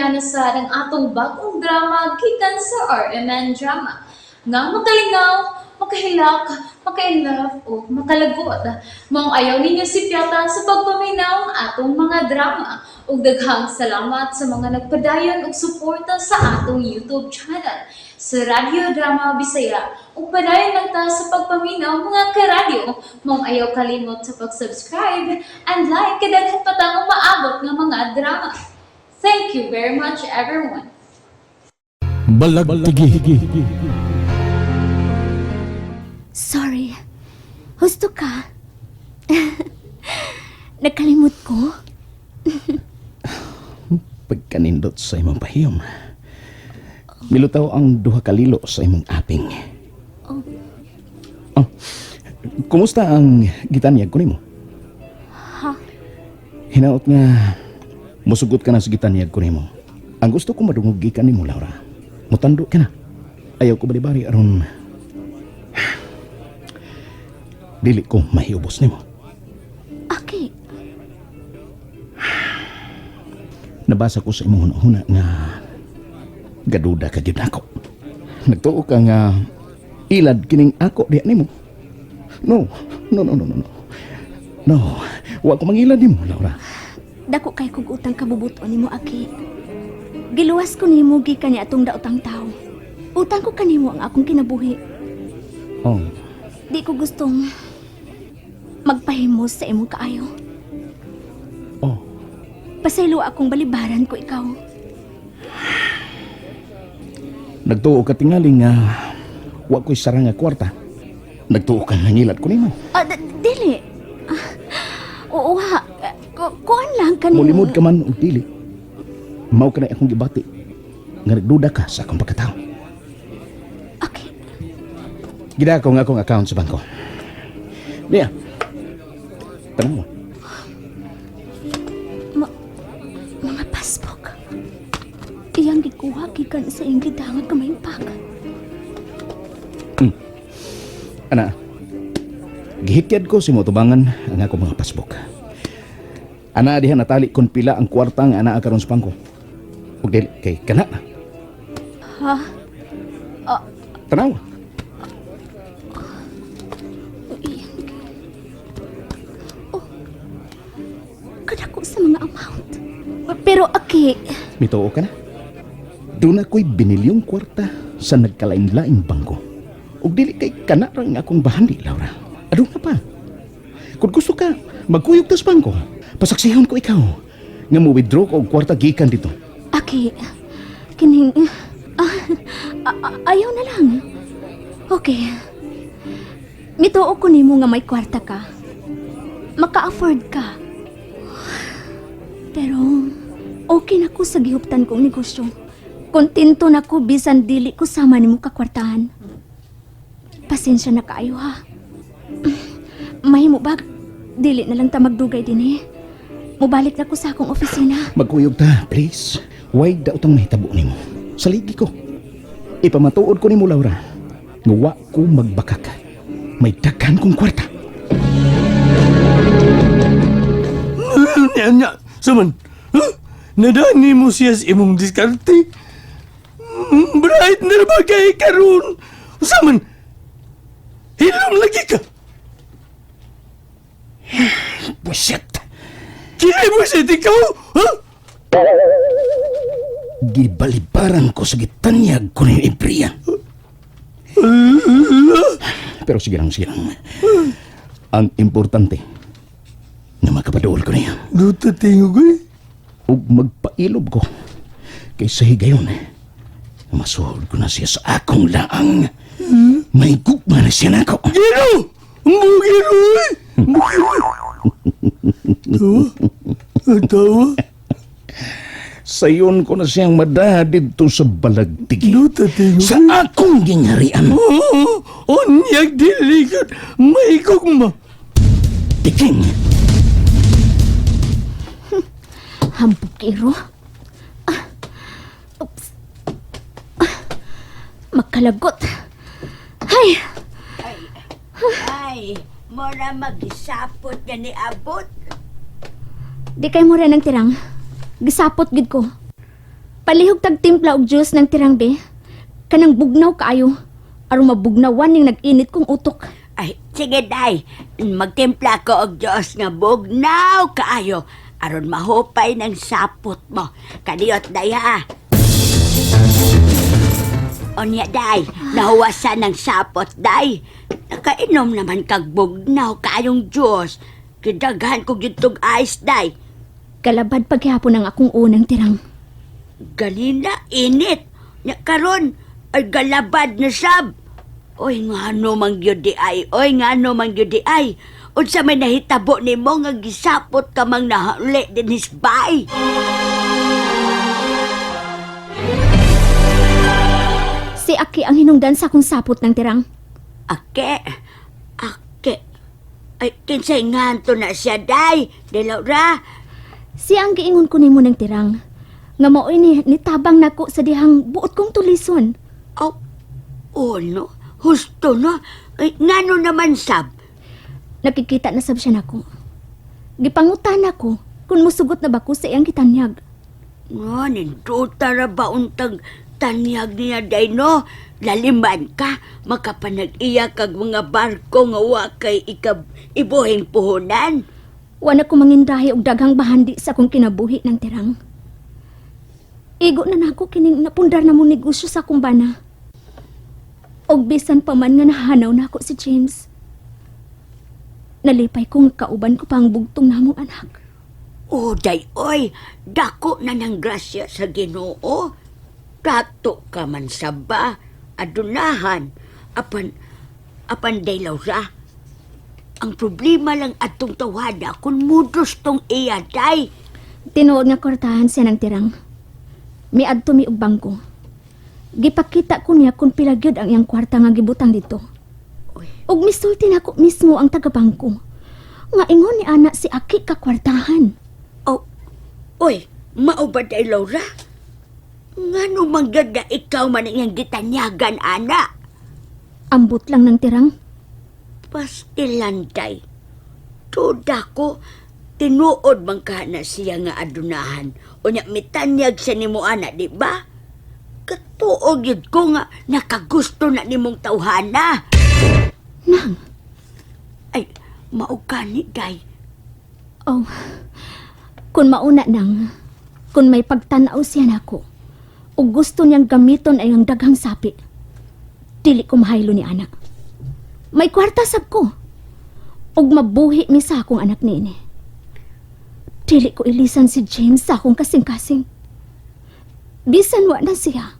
kanasad ang atong bagong drama gikan sa RMN Drama. Nga makalingaw, makahilak, maka-inlove, o makalagot. Maong ayaw ninyo si Piota sa pagpaminaw ang atong mga drama. Ug daghang salamat sa mga nagpadayon ug suporta sa atong YouTube channel sa Radyo Drama Bisaya. Ug padayon lang ta sa pagpaminaw mga karadyo. Maong ayaw kalimot sa pag-subscribe and like kadaghan pa tang maabot nga mga drama. Thank you very much everyone. Balagtigi. Sorry. Husto ka? Nakalimot ko? Pagkanindot sa imong pahiyom. Milutaw ang duha kalilo sa imong aping. Oh. Kumusta ang gitanyag ko nimo? Ha? Hinaot nga musugot ka na sa gitanyag ko nimo. Ang gusto ko madungog gikan nimo, Laura. Mutando ka na. Ayaw ko balibari aron dili ko mahiubos nimo. Aki. Nabasa ko sa imong huna nga gaduda ka gyud ako. Nagtuo ka nga ilad kining ako diha nimo. No. No, wa ko mangilad nimo, Laura. Dako kay kog utang kabubuton nimo, Aki. Giluwas ko nimo gikan ni atong daotang tawo. Utang ko kanimo ang akong kinabuhi. Oh, Di ko gustong magpahimos sa imong kaayo. oh. Pasaylo akong balibaran ko ikaw. Nagtuo ka tingali nga wa ko'y sarang nga kwarta. Nagtuo ka nga ngilad ko nimo. Dili. Oo ha. Kuan lang kanimo. Mulimod ka man o dili. Mao ka na akong gibati. Nga nagduda ka sa akong pagkatao. Okay. Gida ko nga akong account sa bangko. Niya. Tanong mo. Mga passport. Iyang gikuha gikan sa iyong gidangag kamay pakan. Ana, gihikyad ko si motubangan ang ako mga pasbok. Ana diha natali kon pila ang kwarta nga ana karon sa bangko. Ug dili kay kana. Ha? Tanaw. Kadako sa mga amount. Pero Aki, Mituo ka na. Doon ako'y binilyong kwarta sa nagkalain-laing bangko. Ug dili kay kana ra nga akong bahandi, Laura. Ado na pa. Kung gusto ka, magkuyog tas bangko. Pasaksihon ko ikaw nga mo-withdraw ko og kwarta gikan dito. Aki, kining... ayaw na lang. Okay. Mituo ko nimo nga may kwarta ka. Maka-afford ka. Pero, okay na ko sa gihuptan kong negosyo. Kontento na ko bisan dili ko sama nimo kakwartahan. Pasensya na kaayo ha. Mahimo ba? Dili na lang ta magdugay din eh. Mubalik na ko sa akong opisina. Magkuyog ta, please. Huwag daw itong mahitabo nimo. Saligi ko. Ipamatuod ko nimo, Laura. Nga wa ko magbakak. May daghan kong kwarta. Nya, saman. Huh? Nadani mo siya sa imong diskarte. Bright na bagay karon. Saman. Hilom lagi ka. Buset! Kinay mo siya ikaw? Huh? Gibalibaran ko sa gitanyag ko ng ibriya. Pero sige lang. Ang importante, na makapadool ko niya. Duta tingog eh. Ug magpailob ko kaysa higayon. Masuhod ko na siya sa akong laang. May gugma na siya na ako. Gino! Mugiro eh! Mugiro eh! Tawa? Ang tawa? Sayon ko na siyang madadid to sa balagtigi. Duta tingog Sa akong gingharian. Oh, onyag diligat. May gugma. Tiking! Hampukiro. Oops. Magkalagot. Hay! Ay, mora magisapot ka ni abot. Di kay mo rin ang tirang. Gisapot gid ko. Palihog tag timpla og juice ng tirang be. Kanang bugnaw kaayo. Aron mabugnawan ning nag-init kong utok. Ay, sige, day. Magtimpla ko og Diyos nga bugnaw kaayo. Aron mahupay ng sapot mo. Kadiyot, day, ha? Onya, day. Nahuwasan ng sapot, day. Nakainom naman kag bugnaw kaayong Diyos. Kidaghan ko gitog ice, day. Kalabad paghapon ang akong unang tirang. Ganina, init. Nya karon ay galabad na sab. Oy, nga ano mang gyud di ay. Oy, nga ano mang gyud di ay. Unsa may nahitabo nimo nga gisapot ka mang nahuli din hisbay. Si Aki ang hinungdan sa akong sapot ng tirang. Ake. Ay, kinsay nganto na siya, day. De Laura. Siya ang giingon ko nimo ng tirang. Nga maoy ni nitabang nako sa dihang buot kong tulison. Oh, no. Husto no. Ay, ngano naman sab. Nakikita na sab siya nako. Gipangutan ako kung musugot na ba ko sa iyang kitanyag. Nga, ninduta ra ba untag tanyag niya, day, no? Laliman ka, makapanag-iya kag mga barko nga wa kay ibuhing puhunan. Wala ko mangindahi og daghang bahandi sa akong kinabuhi ng tirang. Igo na nako kining napundar na mo negosyo sa akong bana. Og bisan pa man nga nahanaw na ako si James. Nalipay ko nga kauban ko pa ang bugtong namong anak. Oh, day, oy, dako na ng grasya sa Ginoo. Dato ka man sa ba, adunahan, apan day, Laura. Ang problema lang atong tawada kung mudos tong iya, day. Tinuod nga kortahan siya ng tirang. Miadto mi og bangko. Gipakita ko niya kung pila gyud ang iyang kwarta nga gibutang dito. Ug misulti na ko mismo ang taga-bangko. Nga ingon ni anak si Aki ka kwartahan. Oh, oy, mao ba day, Laura? Ngano manggad nga ikaw man iyang gitanyagan, ana? Ambot lang ng tirang. Pastilan, day. Tuda ko, tinuod man ka na siya nga adunahan. O nya mitanyag siya nimo, ana, di ba? Katuog yun ko nga nakagusto na nimong tawhana. Nang, Ay, maugani, day. oh, kung mauna nang, kung may pagtanaw siya nako, o gusto niyang gamiton ay ang daghang sapi, dili ko mahaylo ni anak. May kwarta sab ko, ug mabuhi mi sa akong anak niini. Dili ko ilisan si James sa akong kasing-kasing. Bisan wa na siya,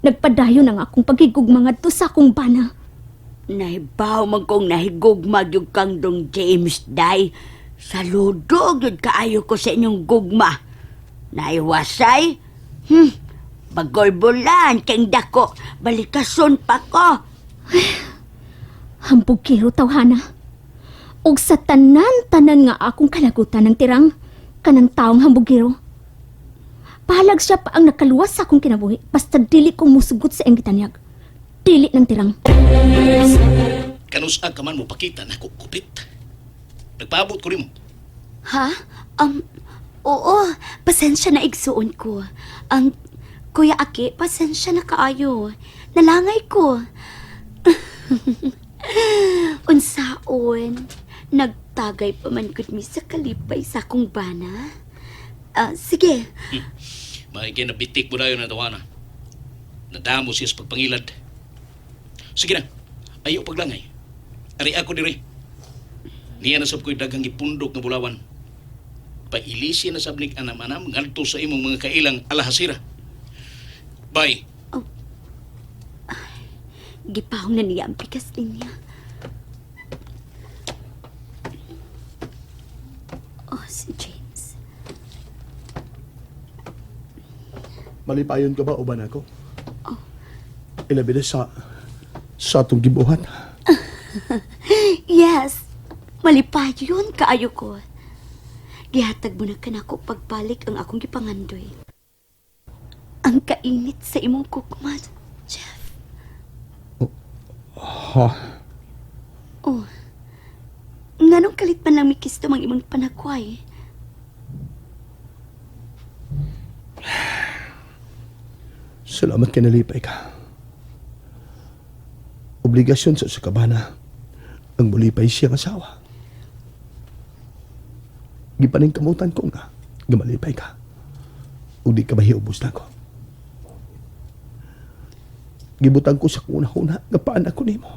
nagpadayon ang akong pagigugma ngadto sa akong bana. Nahibaw man kong nahigugma yung kang dong James, day. Saludog yun kaayo ko sa inyong gugma. Naiwasay? Bagoy bulan, keng dako. Balikason pa ko. Hambog kiro tawhana. Ug sa tanan nga akong kalagutan ng tirang, kanang taong hambog kiro. Pahalag siya pa ang nakaluwas sa akong kinabuhi, basta dili kong musugot sa iyang gitanyag. Dili ng tirang. Kanus ka man mo pakita na kupit. Nagpaabot ko rin mo. Ha? Oo, pasensya na igsuon ko. Ang Kuya Aki, pasensya na kaayo. Nalangay ko. Unsaon, nagtagay pa man gud mi sa kalipay sa akong bana. Sige. May kinabitik mo na yun na tawana. Nadamo siya sa pagpangilad. Sige na, ayaw paglangay. Ari ako diri. Niya na sab ko'y daghang ipundok nga bulawan. Pailisi na sabnik anam-anam ngadto sa imong mga kailang alahasira. Bye. Gipahong na niya ang pikas niya. Oh, si James. Malipayon ka ba uban ako? Ilabi na sa atong gibuhat. Yes, malipayon kaayo ko. Gihatag mo na kanako pagbalik ang akong gipangandoy. Ang kainit sa imong kukma, Jeff. Ha? Oh, nganong kalit man lang mikisto mang imong panakway? Salamat kay nalipay ka. Obligasyon sa kabana ang mulipay siyang asawa. Gipaning kamutan ko nga, gamalipay ka. O di ka mahiubos na ko. Gibutan ko sa kuna-huna, nga ako nimo.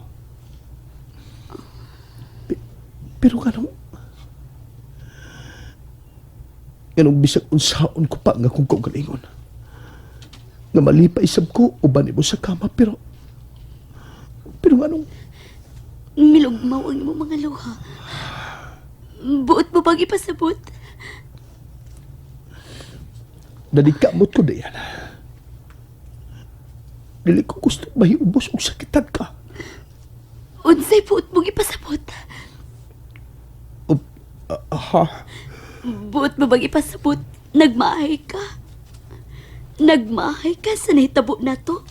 Pero ganong bisag unsaon ko pa nga kung kaugalingon. Nga malipay sab ko, uban mo sa kama, pero ganong Milugmaw ang imong mga luha. Buot mo bang ipasabot? nadikamot ko diyan. Dili ko gusto mahiubos o sakitan ka. Unsay buot mong ipasabot? Ha? Buot mo bang ipasabot? Nagmahay ka? Nagmahay ka sa nahitabo na to?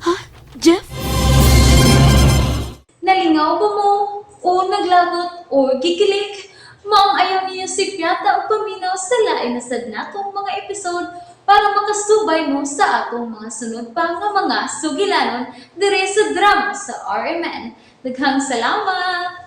Ha, Jeff? Nalingaw ba mo? O naglagot? O gikilik? Maong ayaw niya si Piata o paminaw sa lain na sad natong mga episode para makasubay mo sa atong mga sunod pa nga mga sugilanon dire sa drama sa RMN. Daghang salamat!